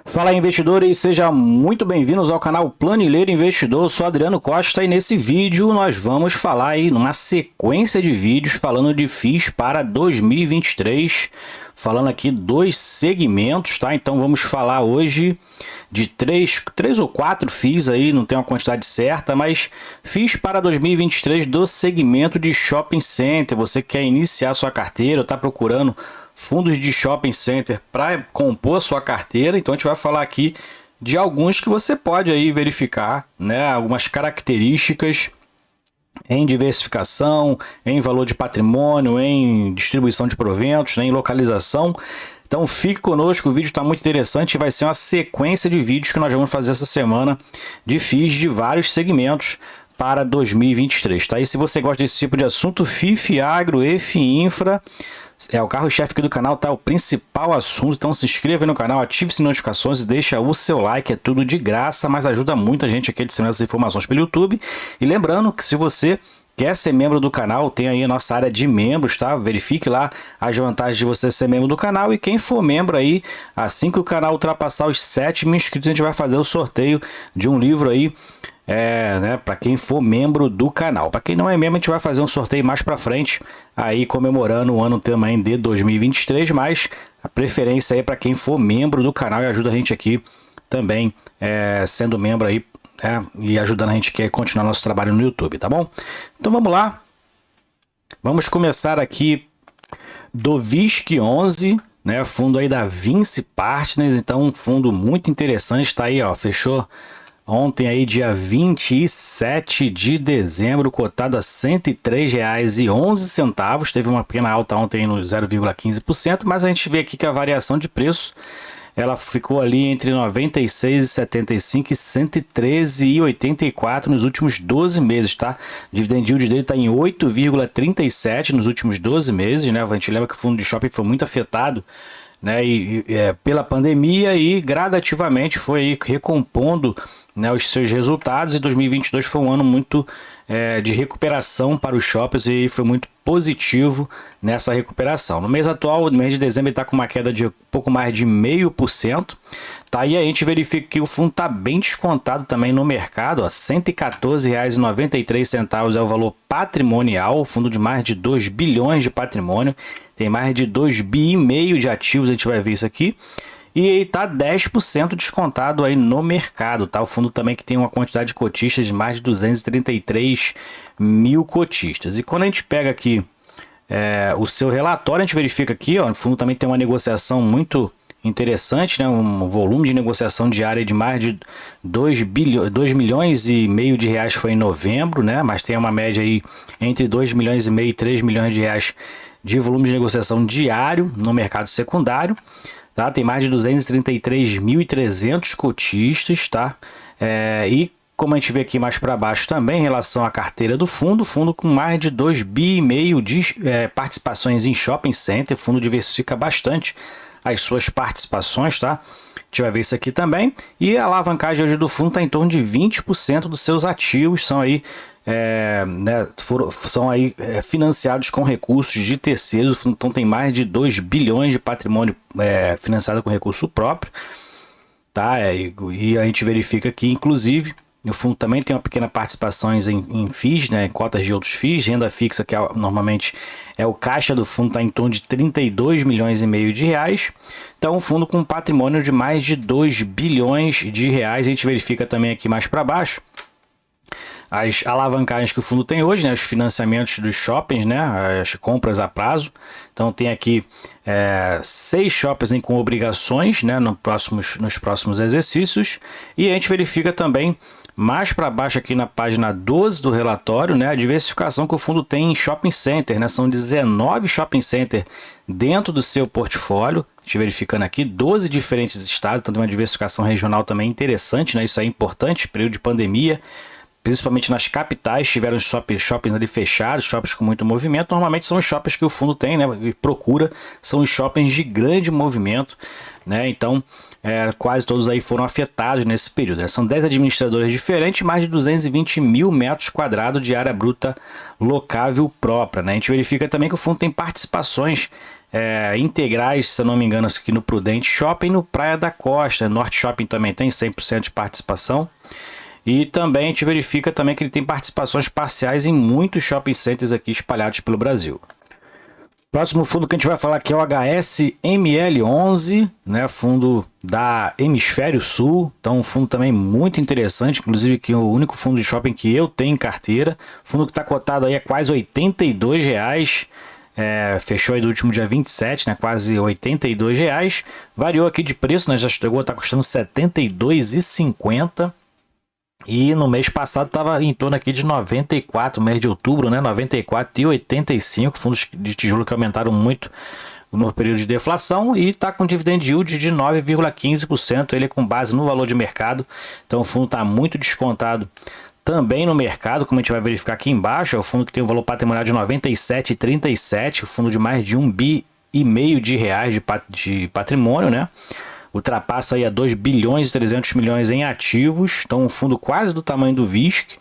Fala investidores, sejam muito bem-vindos ao canal Planilheiro Investidor. Eu sou Adriano Costa e nesse vídeo nós vamos falar aí numa sequência de vídeos falando de FIIs para 2023, falando aqui dois segmentos, tá? Então vamos falar hoje de três ou quatro FIIs aí, não tem uma quantidade certa, mas FIIs para 2023 do segmento de shopping center. Você quer iniciar sua carteira, está procurando fundos de shopping center para compor a sua carteira, então a gente vai falar aqui de alguns que você pode aí verificar, né, algumas características em diversificação, em valor de patrimônio, em distribuição de proventos, né, em localização. Então fique conosco, o vídeo está muito interessante e vai ser uma sequência de vídeos que nós vamos fazer essa semana de FIIs de vários segmentos para 2023, tá? E se você gosta desse tipo de assunto, FIF Agro, EF Infra é o carro-chefe aqui do canal, tá? O principal assunto. Então se inscreva aí no canal, ative as notificações e deixa o seu like. É tudo de graça, mas ajuda muita gente aqui a disseminar essas informações pelo YouTube. E lembrando que se você quer ser membro do canal, tem aí a nossa área de membros, tá? Verifique lá as vantagens de você ser membro do canal. E quem for membro aí, assim que o canal ultrapassar os 7 mil inscritos, a gente vai fazer o sorteio de um livro aí, né, para quem for membro do canal. Para quem não é membro, a gente vai fazer um sorteio mais para frente, aí comemorando o ano também de 2023, mas a preferência aí para quem for membro do canal e ajuda a gente aqui também, sendo membro aí, e ajudando a gente aqui a continuar nosso trabalho no YouTube, tá bom? Então vamos lá, vamos começar aqui do VISC11, né, fundo aí da Vinci Partners. Então um fundo muito interessante, tá aí, ó, fechou ontem aí, dia 27 de dezembro, cotado a R$ 103,11. Teve uma pequena alta ontem no 0,15%, mas a gente vê aqui que a variação de preço ela ficou ali entre R$ 96,75 e R$ 113,84 nos últimos 12 meses, tá? O dividend yield dele está em 8,37 nos últimos 12 meses, né? A gente lembra que o fundo de shopping foi muito afetado, né, pela pandemia, e gradativamente foi aí recompondo, né, os seus resultados, e 2022 foi um ano muito de recuperação para os shoppings e foi muito positivo nessa recuperação. No mês atual, no mês de dezembro, ele está com uma queda de pouco mais de 0,5%. Tá, e a gente verifica que o fundo está bem descontado também no mercado, R$ 114,93 é o valor patrimonial, o fundo de mais de 2 bilhões de patrimônio, tem mais de 2,5 bi de ativos, a gente vai ver isso aqui. E ele está 10% descontado aí no mercado, tá? O fundo também que tem uma quantidade de cotistas de mais de 233 mil cotistas. E quando a gente pega aqui o seu relatório, a gente verifica aqui, ó, o fundo também tem uma negociação muito interessante, né? Um volume de negociação diária de mais de 2 milhões e meio de reais foi em novembro, né? Mas tem uma média aí entre 2 milhões e meio e 3 milhões de reais de volume de negociação diário no mercado secundário. Tá? Tem mais de 233.300 cotistas, tá? E como a gente vê aqui mais para baixo também, em relação à carteira do fundo, fundo com mais de 2,5 bi de participações em shopping center. O fundo diversifica bastante as suas participações, tá? A gente vai ver isso aqui também. E a alavancagem hoje do fundo está em torno de 20% dos seus ativos são aí, financiados com recursos de terceiros. Então tem mais de 2 bilhões de patrimônio financiado com recurso próprio, tá? E a gente verifica aqui, inclusive, o fundo também tem uma pequena participação em FIIs, né, em cotas de outros FIIs, renda fixa, que normalmente o caixa do fundo está em torno de 32 milhões e meio de reais. Então um fundo com patrimônio de mais de 2 bilhões de reais. A gente verifica também aqui mais para baixo as alavancagens que o fundo tem hoje, né, os financiamentos dos shoppings, né, as compras a prazo. Então tem aqui 6 shoppings com obrigações, né, nos próximos exercícios. E a gente verifica também mais para baixo aqui na página 12 do relatório, né, a diversificação que o fundo tem em shopping center, né, são 19 shopping center dentro do seu portfólio. A gente verificando aqui 12 diferentes estados, então tem uma diversificação regional também interessante, né, isso é importante, período de pandemia. Principalmente nas capitais, tiveram shoppings ali fechados, shoppings com muito movimento. Normalmente são os shoppings que o fundo tem, né, e procura, são os shoppings de grande movimento, né? Então quase todos aí foram afetados nesse período, né? São 10 administradoras diferentes, mais de 220 mil metros quadrados de área bruta locável própria, né? A gente verifica também que o fundo tem participações integrais, se eu não me engano, aqui no Prudente Shopping, no Praia da Costa. Norte Shopping também tem 100% de participação. E também a gente verifica também que ele tem participações parciais em muitos shopping centers aqui espalhados pelo Brasil. Próximo fundo que a gente vai falar aqui é o HSML11, né, fundo da Hemisfério Sul. Então um fundo também muito interessante, inclusive que é o único fundo de shopping que eu tenho em carteira. Fundo que está cotado aí a quase R$ 82. Fechou aí do último dia 27, né, quase R$ 82. Variou aqui de preço, né, já chegou a estar custando R$ 72,50. E no mês passado estava em torno aqui de 94, mês de outubro, né? 94,85, fundos de tijolo que aumentaram muito no período de deflação, e está com dividend yield de 9,15%, ele é com base no valor de mercado. Então o fundo está muito descontado também no mercado, como a gente vai verificar aqui embaixo. É o fundo que tem um valor patrimonial de 97,37, o fundo de mais de R$ 1,5 bi de patrimônio, né? Ultrapassa aí a 2 bilhões e 300 milhões em ativos, então um fundo quase do tamanho do VISC.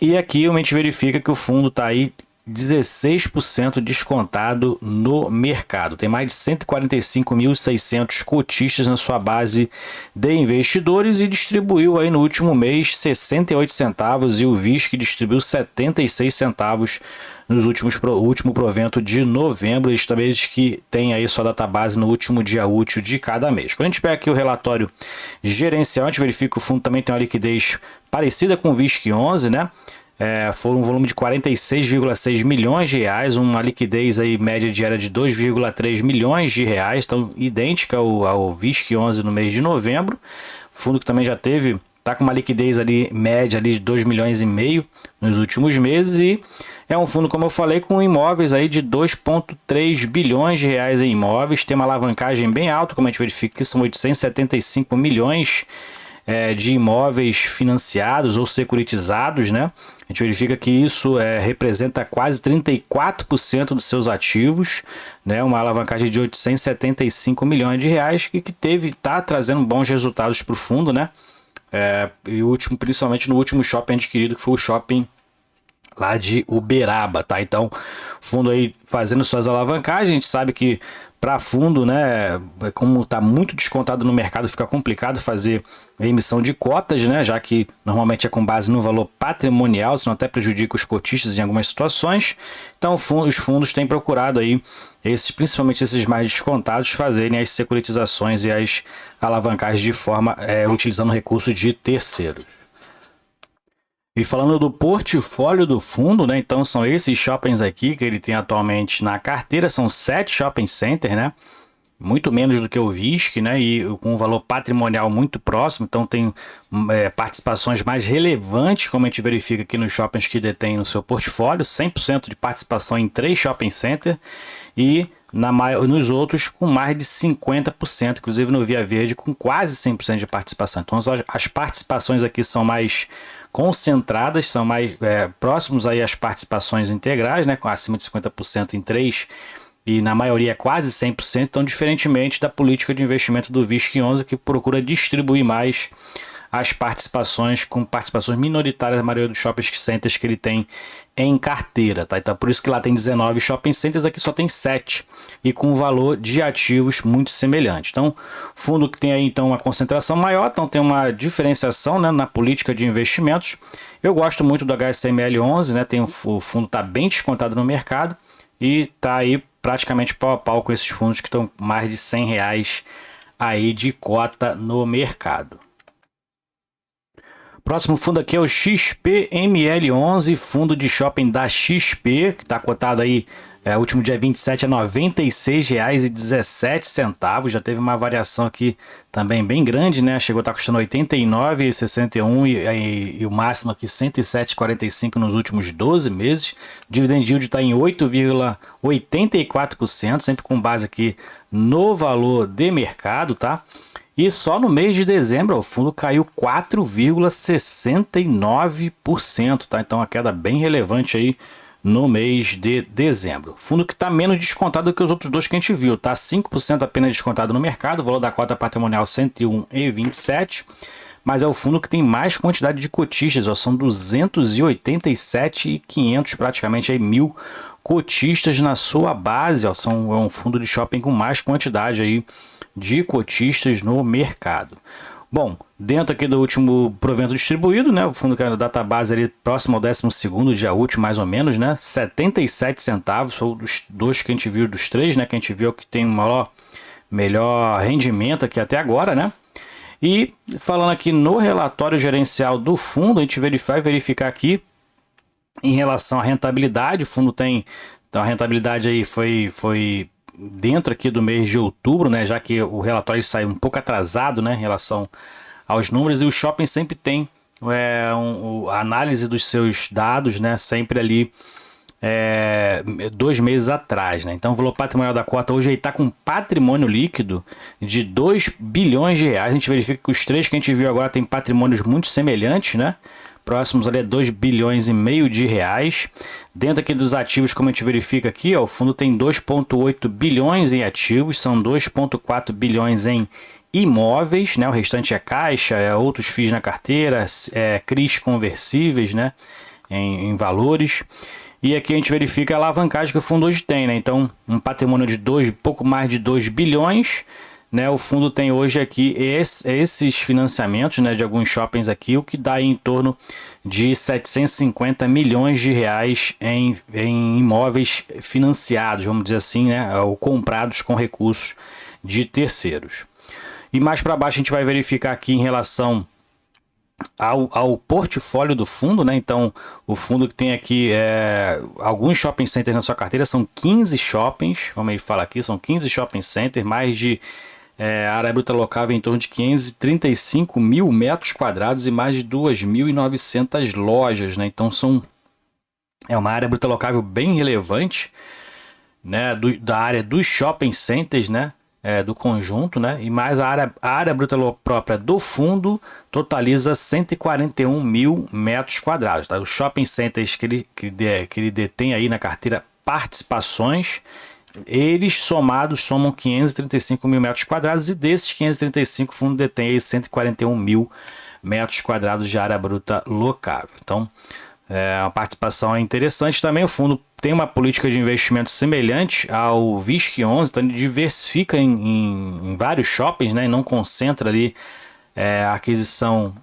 E aqui a gente verifica que o fundo está aí 16% descontado no mercado. Tem mais de 145.600 cotistas na sua base de investidores e distribuiu aí no último mês 68 centavos, e o VISC distribuiu 76 centavos nos último provento de novembro. Eles também diz que tem aí sua database no último dia útil de cada mês. Quando a gente pega aqui o relatório gerencial, a gente verifica que o fundo também tem uma liquidez parecida com o VISC 11, né? Foi um volume de 46,6 milhões de reais, uma liquidez aí média diária de 2,3 milhões de reais, então idêntica ao VISC 11 no mês de novembro. Fundo que também já está com uma liquidez ali média ali de 2 milhões e meio nos últimos meses, e é um fundo, como eu falei, com imóveis aí de 2,3 bilhões de reais em imóveis. Tem uma alavancagem bem alta, como a gente verifica que são 875 milhões de imóveis financiados ou securitizados, né? A gente verifica que isso representa quase 34% dos seus ativos, né? Uma alavancagem de 875 milhões de reais que está trazendo bons resultados para o fundo, né? E principalmente no último shopping adquirido, que foi o shopping lá de Uberaba, tá? Então, fundo aí fazendo suas alavancagens. A gente sabe que para fundo, né, como está muito descontado no mercado, fica complicado fazer a emissão de cotas, né, já que normalmente é com base no valor patrimonial, senão até prejudica os cotistas em algumas situações. Então os fundos têm procurado aí, principalmente esses mais descontados, fazerem as securitizações e as alavancagens de forma utilizando recursos de terceiros. E falando do portfólio do fundo, né? Então são esses shoppings aqui que ele tem atualmente na carteira, são 7 shopping centers, né? Muito menos do que o VISC, né? E com um valor patrimonial muito próximo, então tem participações mais relevantes, como a gente verifica aqui nos shoppings que detém no seu portfólio, 100% de participação em 3 shopping centers, e nos outros com mais de 50%, inclusive no Via Verde com quase 100% de participação. Então as participações aqui são mais concentradas, são mais próximos aí às participações integrais, né, com acima de 50% em 3, e na maioria quase 100%, então diferentemente da política de investimento do VISC 11, que procura distribuir mais as participações, com participações minoritárias na maioria dos shopping centers que ele tem em carteira, tá? Então por isso que lá tem 19 shopping centers, aqui só tem 7, e com um valor de ativos muito semelhante. Então fundo que tem aí então uma concentração maior, então tem uma diferenciação, né, na política de investimentos. Eu gosto muito do HSML 11, né? O fundo está bem descontado no mercado e está aí praticamente pau a pau com esses fundos que estão mais de R$100 aí de cota no mercado. Próximo fundo aqui é o XPML11, fundo de shopping da XP, que está cotado aí, último dia 27 a R$ 96,17, já teve uma variação aqui também bem grande, né? Chegou a estar custando R$ 89,61 e o máximo aqui R$ 107,45 nos últimos 12 meses. O dividend yield está em 8,84%, sempre com base aqui no valor de mercado, tá? E só no mês de dezembro o fundo caiu 4,69%, tá? Então uma queda bem relevante aí no mês de dezembro. Fundo que está menos descontado do que os outros dois que a gente viu, tá 5% apenas descontado no mercado, o valor da cota patrimonial 101,27, mas é o fundo que tem mais quantidade de cotistas, ó, são 287.500, praticamente aí 1.000 cotistas na sua base, ó, é um fundo de shopping com mais quantidade aí de cotistas no mercado. Bom, dentro aqui do último provento distribuído, né, o fundo que é a database ali próximo ao 12º dia útil, mais ou menos, né, 77 centavos, foi dos dois que a gente viu, dos três, né, que a gente viu que tem um melhor rendimento aqui até agora, né. E falando aqui no relatório gerencial do fundo, a gente vai verificar aqui em relação à rentabilidade. O fundo tem, então a rentabilidade aí foi dentro aqui do mês de outubro, né, já que o relatório saiu um pouco atrasado, né, em relação aos números, e o shopping sempre tem a análise dos seus dados, né, sempre ali 2 meses atrás, né? Então o valor patrimonial da cota hoje está com patrimônio líquido de 2 bilhões de reais. A gente verifica que os três que a gente viu agora tem patrimônios muito semelhantes, né? Próximos ali a 2 bilhões e meio de reais. Dentro aqui dos ativos, como a gente verifica aqui, ó, o fundo tem 2,8 bilhões em ativos, são 2,4 bilhões em imóveis, né? O restante é caixa, outros FIIs na carteira, CRIs conversíveis, né? Em valores. E aqui a gente verifica a alavancagem que o fundo hoje tem, né? Então, um patrimônio de pouco mais de 2 bilhões, né? O fundo tem hoje aqui esses financiamentos, né, de alguns shoppings aqui, o que dá em torno de 750 milhões de reais em imóveis financiados, vamos dizer assim, né, ou comprados com recursos de terceiros. E mais para baixo a gente vai verificar aqui em relação ao portfólio do fundo, né? Então o fundo que tem aqui alguns shopping centers na sua carteira, são 15 shoppings, como ele fala aqui, são 15 shopping centers, mais de área bruta locável em torno de 535 mil metros quadrados e mais de 2.900 lojas, né? Então é uma área bruta locável bem relevante, né? Da área dos shopping centers, né? Do conjunto, né? E mais a área bruta própria do fundo totaliza 141 mil metros quadrados. Tá? Os shopping centers que ele detém aí na carteira participações, eles somados somam 535 mil metros quadrados, e desses 535 o fundo detém aí 141 mil metros quadrados de área bruta locável. Então, a participação é interessante também. O fundo tem uma política de investimento semelhante ao VISC11, então ele diversifica em vários shoppings, né, e não concentra ali a aquisição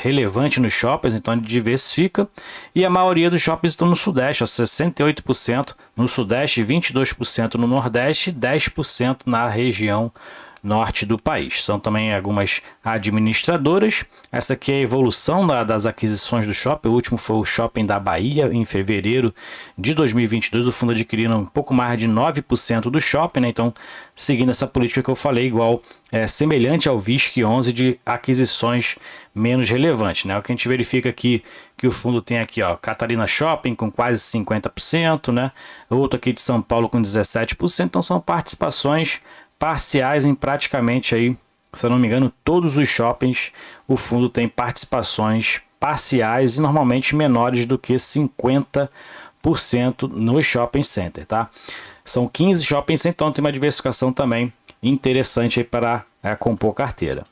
relevante nos shoppings, então ele diversifica, e a maioria dos shoppings estão no Sudeste, 68% no Sudeste, 22% no Nordeste e 10% na região norte do país. São também algumas administradoras. Essa aqui é a evolução das aquisições do shopping. O último foi o Shopping da Bahia, em fevereiro de 2022. O fundo adquirindo um pouco mais de 9% do shopping, né? Então, seguindo essa política que eu falei, semelhante ao VISC11 de aquisições menos relevantes, né? O que a gente verifica aqui, que o fundo tem aqui, ó, Catarina Shopping com quase 50%, né? Outro aqui de São Paulo com 17%. Então, são participações parciais em praticamente aí, se eu não me engano, todos os shoppings. O fundo tem participações parciais e normalmente menores do que 50% no shopping center, tá? São 15 shopping centers, então tem uma diversificação também interessante aí para compor carteira.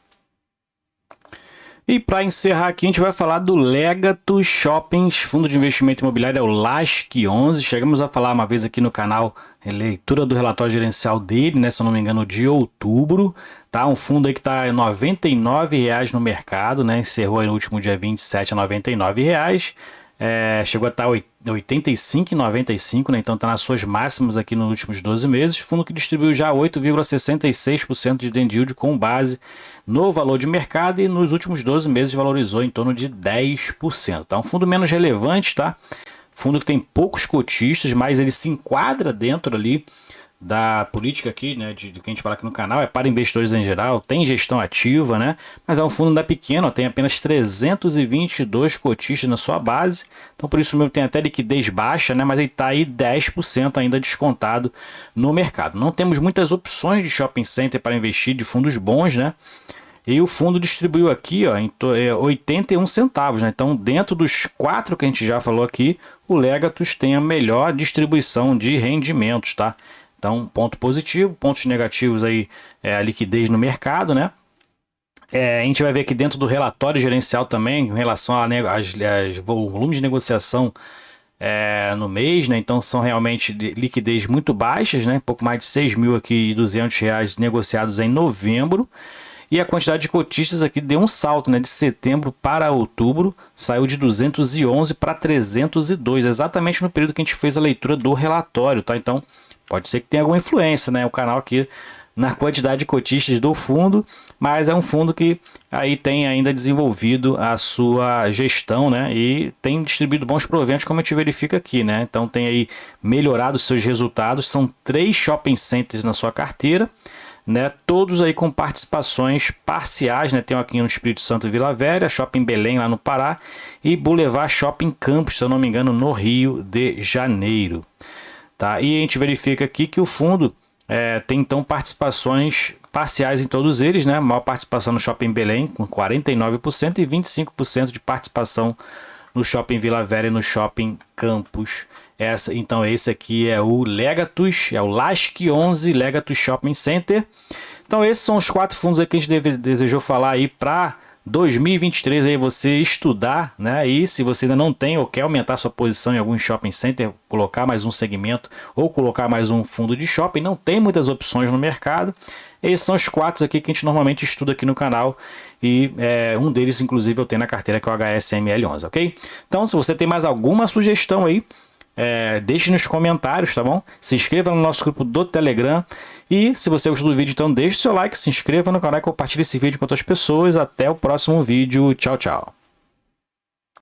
E para encerrar aqui, a gente vai falar do Legato Shoppings, fundo de investimento imobiliário, é o LASC11. Chegamos a falar uma vez aqui no canal, leitura do relatório gerencial dele, né, se eu não me engano, de outubro. Tá? Um fundo aí que está R$ 99,00 no mercado, né, encerrou aí no último dia 27 a R$ 99,00. Chegou a estar R$ 85,95, né? Então está nas suas máximas aqui nos últimos 12 meses. Fundo que distribuiu já 8,66% de dividend yield com base no valor de mercado, e nos últimos 12 meses valorizou em torno de 10%. Tá? Um fundo menos relevante, tá? Fundo que tem poucos cotistas, mas ele se enquadra dentro ali da política aqui, né, de que a gente fala aqui no canal, é para investidores em geral, tem gestão ativa, né, mas é um fundo ainda pequeno, tem apenas 322 cotistas na sua base, então por isso mesmo tem até liquidez baixa, né, mas ele está aí 10% ainda descontado no mercado. Não temos muitas opções de shopping center para investir, de fundos bons, né, E o fundo distribuiu aqui, ó, em 81 centavos, né? Então, dentro dos 4 que a gente já falou aqui, o Legatus tem a melhor distribuição de rendimentos, tá? Então, ponto positivo, pontos negativos aí é a liquidez no mercado, né? A gente vai ver aqui dentro do relatório gerencial também, em relação aos volumes de negociação no mês, né? Então são realmente de liquidez muito baixas, né? Pouco mais de 6.200 reais negociados em novembro. E a quantidade de cotistas aqui deu um salto, né? De setembro para outubro, saiu de 211 para 302, exatamente no período que a gente fez a leitura do relatório, tá? Então pode ser que tenha alguma influência, né? O canal aqui na quantidade de cotistas do fundo, mas é um fundo que aí tem ainda desenvolvido a sua gestão, né? E tem distribuído bons proventos, como a gente verifica aqui, né? Então tem aí melhorado os seus resultados, são 3 shopping centers na sua carteira, né? Todos aí com participações parciais, né? Tem aqui no Espírito Santo e Vila Velha, Shopping Belém lá no Pará e Boulevard Shopping Campos, se eu não me engano, no Rio de Janeiro, tá? E a gente verifica aqui que o fundo tem então participações parciais em todos eles, né? Maior participação no Shopping Belém com 49% e 25% de participação no Shopping Vila Velha e no Shopping Campos. Então esse aqui é o Legatus, é o LASC11 Legatus Shopping Center. Então esses são os 4 fundos aqui que a gente desejou falar aí para 2023 aí você estudar, né? E se você ainda não tem ou quer aumentar sua posição em algum shopping center, colocar mais um segmento ou colocar mais um fundo de shopping, não tem muitas opções no mercado. Esses são os 4 aqui que a gente normalmente estuda aqui no canal e um deles inclusive eu tenho na carteira que é o HSML11, ok? Então se você tem mais alguma sugestão aí, deixe nos comentários, tá bom? Se inscreva no nosso grupo do Telegram. E se você gostou do vídeo, então deixe seu like, se inscreva no canal e compartilhe esse vídeo com outras pessoas. Até o próximo vídeo. Tchau, tchau.